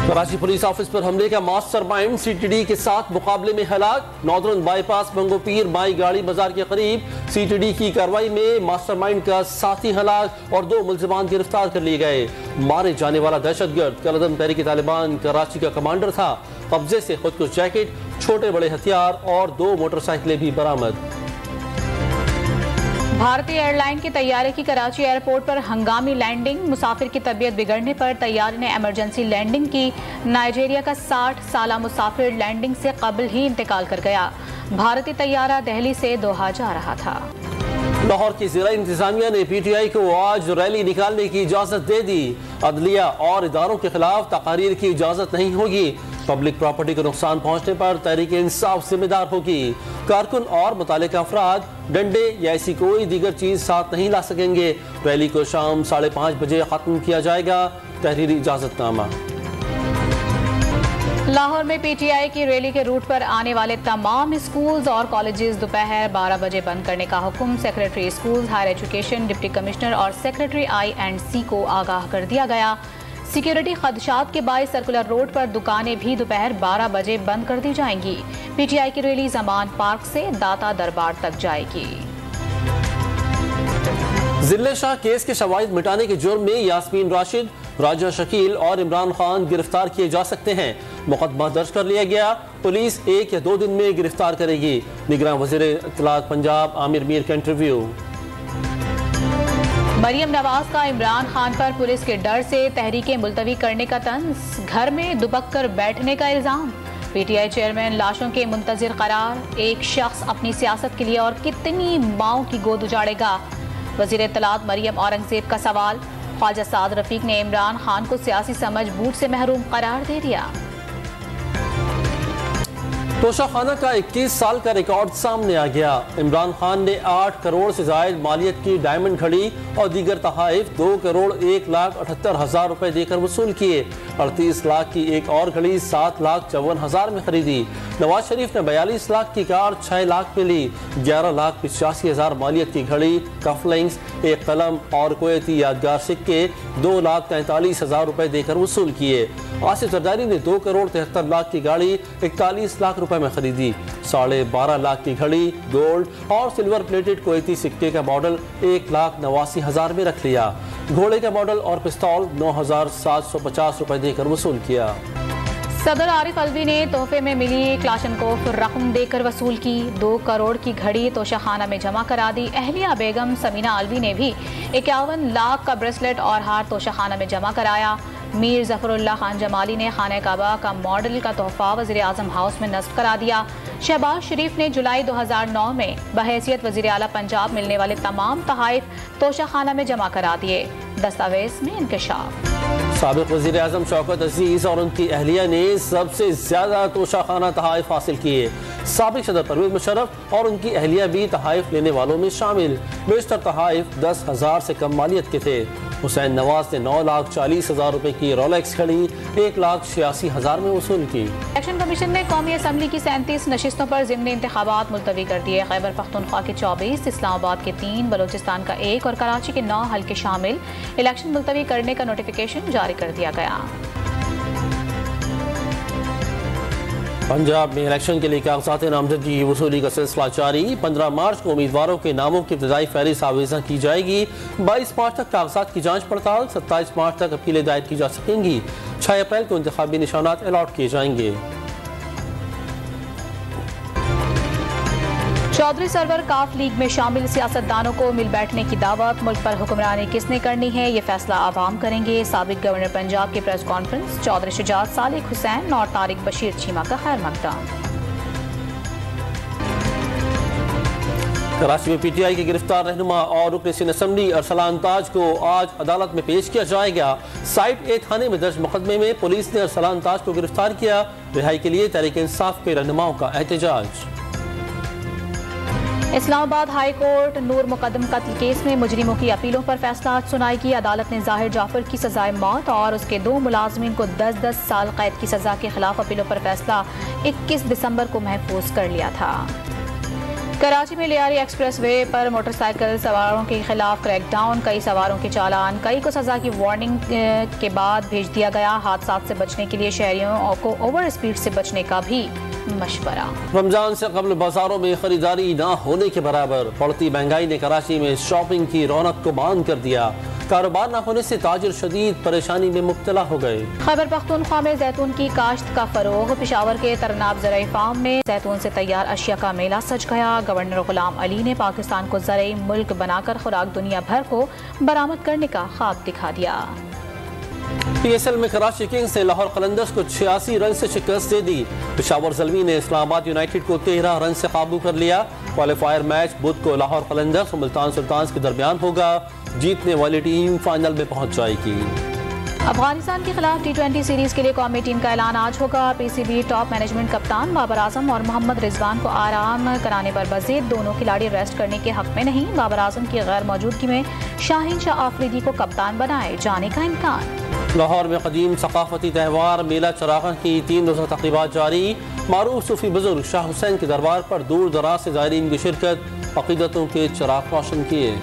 Karachi police office पर हमले का मास्टर माइंड सीटीडी के साथ मुकाबले में हलाक। नॉर्दर्न बाईपास मंगोपीर माई गाड़ी बाजार के करीब सीटीडी की कार्रवाई में मास्टर माइंड का साथी हलाक और 2 मुल्जिमान गिरफ्तार कर लिए गए। मारे जाने वाला दहशतगर्द कलदम तहरीक तालिबान कराची का कमांडर था। कब्जे से खुदकुश जैकेट, छोटे बड़े हथियार और 2 मोटरसाइकिलें भी बरामद। भारतीय एयरलाइन के तैयारे की कराची एयरपोर्ट पर हंगामी लैंडिंग। मुसाफिर की तबीयत बिगड़ने पर तैयारे ने इमरजेंसी लैंडिंग की। नाइजीरिया का 60 साला मुसाफिर लैंडिंग से कबल ही इंतकाल कर गया। भारतीय तैयारा दिल्ली से दोहा जा रहा था। लाहौर की ज़िला इंतजामिया ने पीटीआई को आज रैली निकालने की इजाज़त दे दी। अदलिया और इदारों के खिलाफ तकारीर की इजाज़त नहीं होगी। पब्लिक प्रॉपर्टी को नुकसान पहुंचने पर तहरीक इंसाफ जिम्मेदार होगी। कारकुन और मुतालिका अफराद डंडे या ऐसी कोई दीगर चीज साथ नहीं ला सकेंगे। रैली को शाम 5:30 बजे खत्म किया जाएगा। तहरीरी इजाजतनामा। लाहौर में पीटीआई की रैली के रूट पर आने वाले तमाम स्कूल्स और कॉलेजेस दोपहर 12 बजे बंद करने का हुक्म secretary schools, higher education, deputy commissioner और सेक्रेटरी I&C को आगाह कर दिया गया। सिक्योरिटी खदशात के बायस सर्कुलर रोड पर दुकानें भी दोपहर 12 बजे बंद कर दी जाएंगी। पीटीआई की रैली जमान पार्क से दाता दरबार तक जाएगी। जिले शाह केस के शवाहिद मिटाने के जुर्म में यास्मीन राशिद, राजा शकील और इमरान खान गिरफ्तार किए जा सकते हैं। मुकदमा दर्ज कर लिया गया। पुलिस 1 या 2 दिन में गिरफ्तार करेगी। निगरान वज़ीर इत्तलात पंजाब आमिर मीर का इंटरव्यू। मरियम नवाज का इमरान खान पर पुलिस के डर से तहरीकें मुलतवी करने का तंज, घर में दुबक कर बैठने का इल्जाम। पीटीआई चेयरमैन लाशों के मुंतजिर करार। एक शख्स अपनी सियासत के लिए और कितनी माओं की गोद उजाड़ेगा। वज़ीर इत्तलात मरियम औरंगजेब का सवाल। ख्वाजा साद रफीक ने इमरान खान को सियासी समझ बूझ से महरूम करार दे दिया। तोशाखाना का 21 साल का रिकॉर्ड सामने आ गया। इमरान खान ने 8 करोड़ से जायद मालियत की डायमंड घड़ी और दीगर तहाइफ 2 करोड़ 1,78,000 रुपए देकर वसूल किए। 38 लाख की एक और घड़ी 7,54,000 में खरीदी। नवाज शरीफ ने 42 लाख की कार 6 लाख में ली। 11,85,000 मालियत की घड़ी, कफलिंग्स, एक कलम और कुवैती यादगार सिक्के 2,43,000 रुपए देकर वसूल किए। आसिफ जरदारी ने 2 करोड़ 73 लाख की गाड़ी 41 लाख रुपए में खरीदी। 12.5 लाख की घड़ी, गोल्ड और सिल्वर प्लेटेड कुवैती सिक्के का मॉडल 1,89,000 में रख लिया। घोड़े का मॉडल और पिस्तौल 9,750 रुपए देकर वसूल किया। सदर आरिफ अलवी ने तोहफे में मिली क्लाशनकोफ रकम देकर वसूल की। 2 करोड़ की घड़ी तोशाखाना में जमा करा दी। अहलिया बेगम समीना अलवी ने भी 51 लाख का ब्रेसलेट और हार तोशाखाना में जमा कराया। मीर जफरुल्लाह खान जमाली ने खाने काबा का मॉडल का तोहफा वज़ीर आज़म हाउस में नस्ब करा दिया। शहबाज शरीफ ने जुलाई 2009 में बहैसियत वज़ीर आला पंजाब मिलने वाले तमाम तहाइफ तोशाखाना में जमा करा दिए। दस्तावेज में इंकशाफ। साबिक वज़ीर आज़म शौकत अजीज और उनकी अहलिया ने सबसे ज्यादा तोशाखाना तहाइफ हासिल किए। साबिक सदर परवेज मुशर्रफ और उनकी अहलिया भी तहाइफ लेने वालों में शामिल। बेशतर तहाइफ 10,000 से कम मालियत के थे। हुसैन नवाज ने 9,40,000 रुपए की रोलेक्स घड़ी 1,86,000 में वसूल की। इलेक्शन कमीशन ने कौमी असम्बली की 37 नशिस्तों पर ज़िमनी इंतखाबात मुलतवी कर दिए। खैबर पख्तूनख्वा के 24, इस्लामाबाद के 3, बलोचिस्तान का 1 और कराची के 9 हल्के शामिल। इलेक्शन मुलतवी करने का नोटिफिकेशन जारी कर दिया गया। पंजाब में इलेक्शन के लिए कागजात नामजदगी की वसूली का सिलसिला जारी। 15 मार्च को उम्मीदवारों के नामों की इब्तदाई फहरिस्त आवेज़ा की जाएगी। 22 मार्च तक कागजात की जांच पड़ताल, 27 मार्च तक अपीलें दायर की जा सकेंगी। 6 अप्रैल को इंतखाबी निशानात अलॉट किए जाएंगे। चौधरी सरवर काफ लीग में शामिल सियासतदानों को मिल बैठने की दावत। मुल्क पर हुक्मरानी किसने करनी है, ये फैसला आवाम करेंगे। साबिक गवर्नर पंजाब की प्रेस कॉन्फ्रेंस। चौधरी शुजात, सालिक हुसैन और तारिक बशीर चीमा का खैर मकदम। कराची में पीटीआई के गिरफ्तार रहनुमा और रुकन सिंध असम्बली अरसलान ताज को आज अदालत में पेश किया जाएगा। साइट ए थाने में दर्ज मुकदमे में पुलिस ने अरसलान ताज को गिरफ्तार किया। रिहाई के लिए तहरीक इंसाफ के रहनुमाओं का एहतजाज। इस्लामाबाद हाई कोर्ट नूर मुकदम कत्ल केस में मुजरिमों की अपीलों पर फैसला आज सुनाएगी। अदालत ने जाहिर जाफर की सजाए मौत और उसके 2 मुलाजमीन को 10-10 साल कैद की सजा के खिलाफ अपीलों पर फैसला 21 दिसंबर को महफूज कर लिया था। کراچی میں لیاری ایکسپریس وے پر موٹر سائیکل سواروں کے خلاف کریک ڈاؤن، کئی سواروں کے چالان، کئی کو سزا کی وارننگ کے بعد بھیج دیا گیا۔ حادثات سے بچنے کے لیے شہریوں کو اوور اسپیڈ سے بچنے کا بھی مشورہ۔ رمضان سے قبل بازاروں میں خریداری نہ ہونے کے برابر، بڑھتی مہنگائی نے کراچی میں شاپنگ کی رونق کو بند کر دیا۔ کاروبار نہ ہونے سے تاجر شدید پریشانی میں مبتلا ہو گئے۔ خیبر پختونخوا میں زیتون کی کاشت کا فروغ، پشاور کے ترناب زرعی فارم میں زیتون سے تیار اشیاء کا میلہ سج گیا۔ گورنر غلام علی نے پاکستان کو زرعی ملک بنا کر خوراک دنیا بھر کو برآمد کرنے کا خواب دکھا دیا۔ پی ایس ایل میں کراچی کنگز نے لاہور قلندرز کو 86 رن سے شکست دے دی۔ پشاور زلمی نے اسلام آباد یونائیٹڈ کو 13 رن سے قابو کر لیا۔ کوالیفائر میچ بدھ کو لاہور قلندرز اور ملتان سلطانز کے درمیان ہوگا۔ جیتنے والی ٹیم فائنل میں پہنچ جائے گی۔ افغانستان کے خلاف ٹی20 سیریز کے لیے قومی ٹیم کا اعلان آج ہوگا۔ پی سی بی ٹاپ مینجمنٹ کپتان بابر اعظم اور محمد رضوان کو آرام کرانے پر مزید دونوں کھلاڑی ریسٹ کرنے کے حق میں نہیں۔ بابر اعظم کی غیر موجودگی میں شاہین شاہ آفریدی کو کپتان بنائے جانے کا امکان۔ لاہور میں قدیم ثقافتی تہوار میلہ چراغاں کی 3 روزہ تقریبات جاری۔ معروف صوفی بزرگ شاہ حسین کے دربار پر دور دراز سے زائرین کی شرکت، عقیدتوں کے چراغ روشن کیے۔